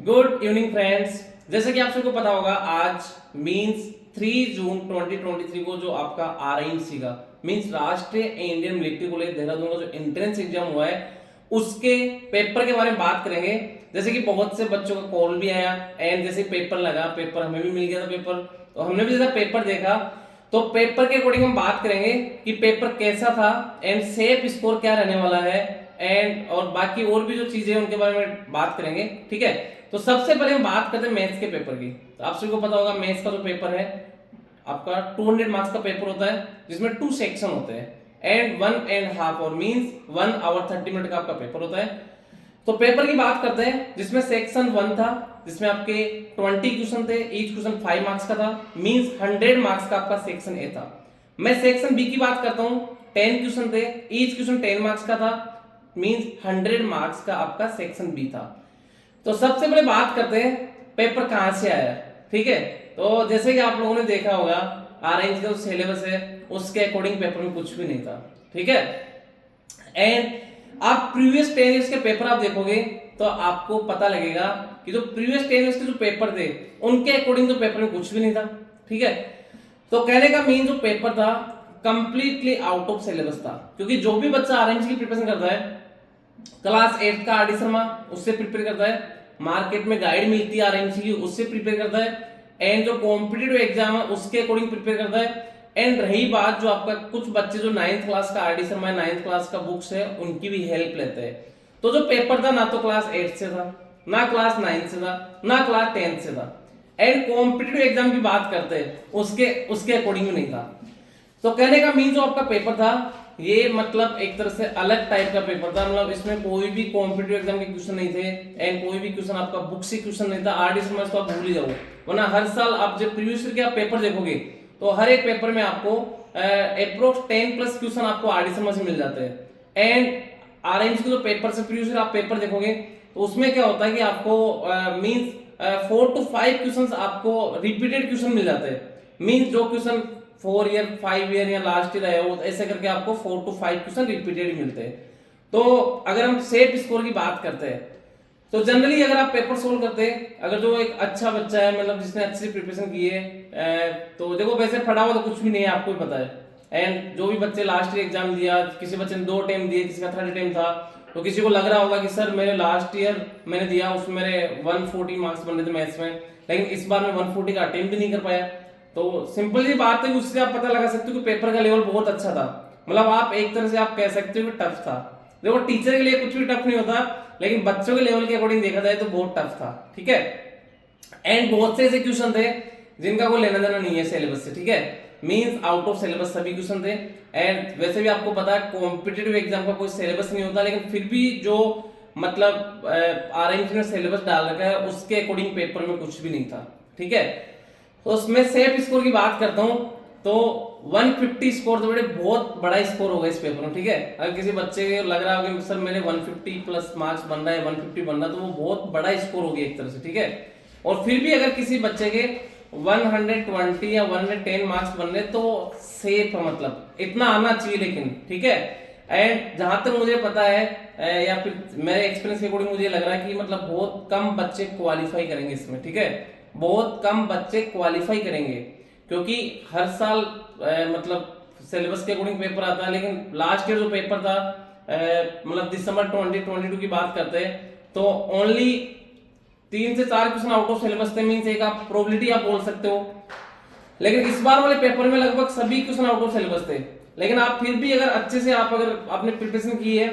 Good evening friends. जैसे कि आप सबको पता होगा आज मींस 3 जून 2023 को जो आपका आरआईएमसी का मींस राष्ट्रीय इंडियन मिलिट्री कॉलेज देहरादून का जो एंट्रेंस एग्जाम हुआ है उसके पेपर के बारे में बात करेंगे। जैसे कि बहुत से बच्चों का कॉल भी आया एंड जैसे पेपर लगा, पेपर हमें भी मिल गया था पेपर, तो हमने भी जैसा पेपर देखा तो पेपर के अकॉर्डिंग हम बात करेंगे कि पेपर कैसा था एंड सेफ स्कोर क्या रहने वाला है एंड और बाकी और भी जो चीजें हैं उनके बारे में बात करेंगे। ठीक है, तो सबसे पहले हम बात करते हैं मैथ्स के पेपर की। तो आप सभी को पता होगा मैथ्स का जो पेपर है आपका 200 मार्क्स का पेपर होता है जिसमें 2 सेक्शन होते हैं एंड 1.5 और मींस 1 आवर 30 मिनट का आपका पेपर होता है। तो पेपर की बात करते हैं जिसमें सेक्शन 1 था जिसमें आपके 20 क्वेश्चन थे, ईच क्वेश्चन 5 मार्क्स का था, मींस 100 मार्क्स का आपका सेक्शन ए था। मैं सेक्शन बी की बात करता हूं, 10 क्वेश्चन थे, ईच क्वेश्चन 10 मार्क्स का था, मींस 100 मार्क्स का आपका सेक्शन बी था। तो सबसे पहले बात करते हैं पेपर कहां से आया। ठीक है, तो जैसे कि आप लोगों ने देखा होगा आरआईएमसी का जो सिलेबस है उसके अकॉर्डिंग पेपर में कुछ भी नहीं था। ठीक है, एंड आप प्रीवियस 10 ईयर्स के पेपर आप देखोगे तो आपको पता लगेगा कि जो प्रीवियस 10 ईयर्स के जो पेपर थे उनके अकॉर्डिंग तो पेपर में कुछ भी नहीं था। ठीक है, तो कहने का मीन जो पेपर था कंप्लीटली आउट ऑफ सिलेबस था, क्योंकि जो भी बच्चा आरआईएमसी की प्रिपरेशन करता है क्लास 8 का आरडी शर्मा उससे प्रिपेयर करता है, मार्केट में गाइड मिलती है आरएमसी की उससे प्रिपेयर करता है एंड जो कॉम्पिटिटिव एग्जाम है उसके अकॉर्डिंग प्रिपेयर करता है। एंड रही बात जो आपका कुछ बच्चे जो 9th क्लास का आरडी शर्मा 9th क्लास का बुक्स है उनकी भी हेल्प लेते हैं। तो जो पेपर था ना तो क्लास 8 से था, ना क्लास 9 से था, ना क्लास 10 से था एंड कॉम्पिटिटिव एग्जाम की बात करते हैं उसके अकॉर्डिंग नहीं था। तो कहने का मीन जो आपका पेपर था ये मतलब एक तरह से अलग टाइप का पेपर था, मतलब इसमें कोई भी कॉम्पिटिटिव एग्जाम के क्वेश्चन नहीं थे एंड कोई भी क्वेश्चन आपका बुक से क्वेश्चन नहीं था। आरडी समझ तो आप भूल ही जाओ, वरना हर साल आप जब प्रीवियस ईयर के आप पेपर देखोगे तो हर एक पेपर में आपको अप्रोक्स 10 प्लस क्वेश्चन आपको आरडी समझ से मिल जाते हैं। एंड आरएमसी के जो पेपर से प्रीवियस ईयर आप पेपर देखोगे तो उसमें क्या होता है कि आपको मींस 4 to 5 क्वेश्चन आपको रिपीटेड क्वेश्चन मिल जाते हैं, मींस जो क्वेश्चन 4 ईयर 5 ईयर या लास्ट ईयर आया वो ऐसे करके आपको 4 to 5 क्वेश्चन रिपीटेड मिलते हैं। तो अगर हम सेफ स्कोर की बात करते हैं तो जनरली अगर आप पेपर सोल्व करते हैं, अगर जो एक अच्छा बच्चा है मतलब जिसने अच्छी प्रिपरेशन की है तो देखो वैसे पढ़ा हुआ तो कुछ भी नहीं है, आपको भी पता है। एंड जो भी बच्चे लास्ट ईयर एग्जाम दिया, किसी बच्चे ने 2 अटेम्प्ट दिए, किसी का 3rd अटेम्प्ट था, तो किसी को लग रहा होगा कि सर मेरे लास्ट ईयर मैंने दिया उसमें मेरे 140 मार्क्स बन रहे थे मैथ्स में, लेकिन इस बार मैं 140 का अटेम्प्ट भी नहीं कर पाया। तो सिंपल सी बात है, उससे आप पता लगा सकते हो कि पेपर का लेवल बहुत अच्छा था। मतलब आप एक तरह से आप कह सकते हो कि टफ था। देखो टीचर के लिए कुछ भी टफ नहीं होता, लेकिन बच्चों के लेवल के अकॉर्डिंग देखा जाए तो बहुत टफ था। ठीक है, एंड बहुत से ऐसे क्वेश्चन थे जिनका कोई लेना देना नहीं है सिलेबस से। ठीक है, मींस आउट ऑफ सिलेबस सभी क्वेश्चन थे। एंड वैसे भी आपको पता है कॉम्पिटिटिव एग्जाम का कोई सिलेबस नहीं होता, लेकिन फिर भी जो मतलब आरआईएमसी ने सिलेबस डाल रखा है उसके अकॉर्डिंग पेपर में कुछ भी नहीं था। ठीक है, तो उसमें सेफ स्कोर की बात करता हूं तो 150 स्कोर तो बड़े बहुत बड़ा स्कोर होगा इस पेपर में। ठीक है, अगर किसी बच्चे को लग रहा हो कि सर मेरे 150 प्लस मार्क्स बन रहा है, 150 बन रहा है, तो वो बहुत बड़ा स्कोर होगी एक तरह से। ठीक है, और फिर भी अगर किसी बच्चे के 120 या 110 मार्क्स बन रहे तो सेफ है, मतलब इतना आना चाहिए। लेकिन ठीक है, एंड जहां तक मुझे पता है या फिर मेरे एक्सपीरियंस के अकॉर्डिंग मुझे लग रहा है कि मतलब बहुत कम बच्चे क्वालिफाई करेंगे इसमें। ठीक है, बहुत कम बच्चे क्वालिफाई करेंगे क्योंकि हर साल मतलब सिलेबस के अकॉर्डिंग पेपर आता है, लेकिन लास्ट ईयर जो पेपर था मतलब दिसंबर 2022 की बात करते हैं तो ओनली 3 से 4 क्वेश्चन आउट ऑफ सिलेबस थे, मींस एक आप प्रोबेबिलिटी आप बोल सकते हो। लेकिन इस बार वाले पेपर में लगभग सभी क्वेश्चन आउट ऑफ सिलेबस थे, लेकिन आप फिर भी अगर अच्छे से आप अगर आपने प्रिपरेशन की है,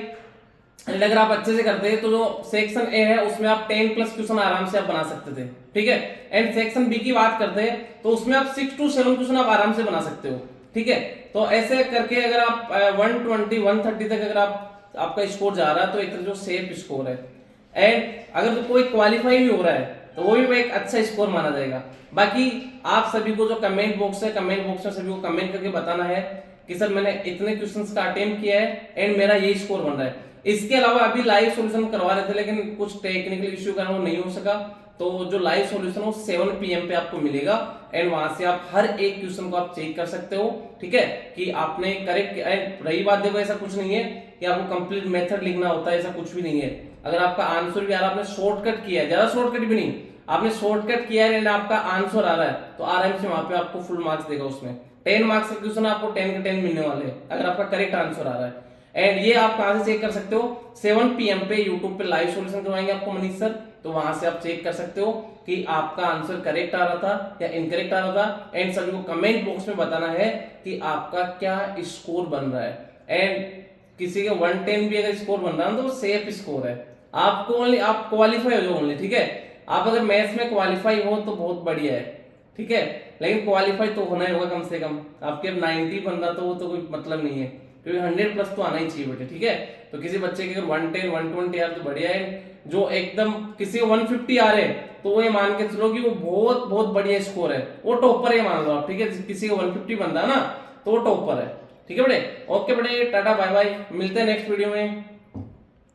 अगर आप अच्छे से करते हैं तो जो सेक्शन ए है उसमें आप 10 प्लस क्वेश्चन आराम से आप बना सकते थे। ठीक है, एंड सेक्शन बी की बात करते हैं तो उसमें आप 6 to 7 क्वेश्चन आप आराम से बना सकते हो। ठीक है, तो ऐसे करके अगर आप 120 130 तक अगर आपका स्कोर जा रहा है तो एक तरह जो सेफ स्कोर है। एंड अगर तो कोई क्वालिफाई भी हो रहा है तो वो भी एक अच्छा स्कोर माना जाएगा। बाकी आप सभी को जो कमेंट बॉक्स है, कमेंट बॉक्स में सभी को कमेंट करके बताना है कि सर मैंने इतने क्वेश्चंस का अटेम्प्ट किया है एंड मेरा ये स्कोर बन रहा है। इसके अलावा अभी लाइव सॉल्यूशन करवा रहे थे लेकिन कुछ टेक्निकल इश्यू कारण वो नहीं हो सका, तो जो लाइव सॉल्यूशन वो 7 PM पे आपको मिलेगा एंड वहां से आप हर एक क्वेश्चन को आप चेक कर सकते हो। ठीक है, कि आपने करेक्ट। रही बात देखो ऐसा कुछ नहीं है कि आपको कंप्लीट मेथड लिखना होता है, ऐसा कुछ भी नहीं है। अगर आपका आंसर भी आ रहा है, आपने शॉर्टकट किया है, ज्यादा शॉर्टकट भी नहीं, आपने शॉर्टकट किया है एंड आपका आंसर आ रहा है, तो आराम से वहां पे आपको फुल मार्क्स देगा। उसमें 10 मार्क्स का क्वेश्चन आपको 10 के 10 मिलने वाले हैं अगर आपका करेक्ट आंसर आ रहा है। एंड ये आप कहां से चेक कर सकते हो, 7 PM पे यूट्यूब पे लाइव सॉल्यूशन करवाएंगे आपको मनीष सर, तो वहां से आप चेक कर सकते हो कि आपका आंसर करेक्ट आ रहा था या इनकरेक्ट आ रहा था। एंड सभी को कमेंट बॉक्स में बताना है कि आपका क्या स्कोर बन रहा है। एंड किसी के 110 भी अगर स्कोर बन रहा है तो वो सेफ स्कोर है, आपको ओनली आप क्वालिफाई हो जाओ ओनली, ठीक है। आप अगर मैथ्स में क्वालिफाई हो तो बहुत बढ़िया है, ठीक है, लेकिन क्वालिफाई तो होना ही होगा कम से कम। आपके 90 बन रहा तो वो तो कोई मतलब नहीं है, क्योंकि 100+ तो आना ही चाहिए बेटे, ठीक है। तो किसी बच्चे के अगर 110 120 यार तो बढ़िया है, जो एकदम किसी को 150 आ रहे तो वो ये मान के चलो कि वो बहुत बहुत बढ़िया स्कोर है, वो टॉपर है मान लो आप, ठीक है। किसी को 150 बन रहा है ना तो वो टॉपर है, ठीक है बेटे। ओके बेटे, टाटा बाय बाय, मिलते हैं नेक्स्ट वीडियो में।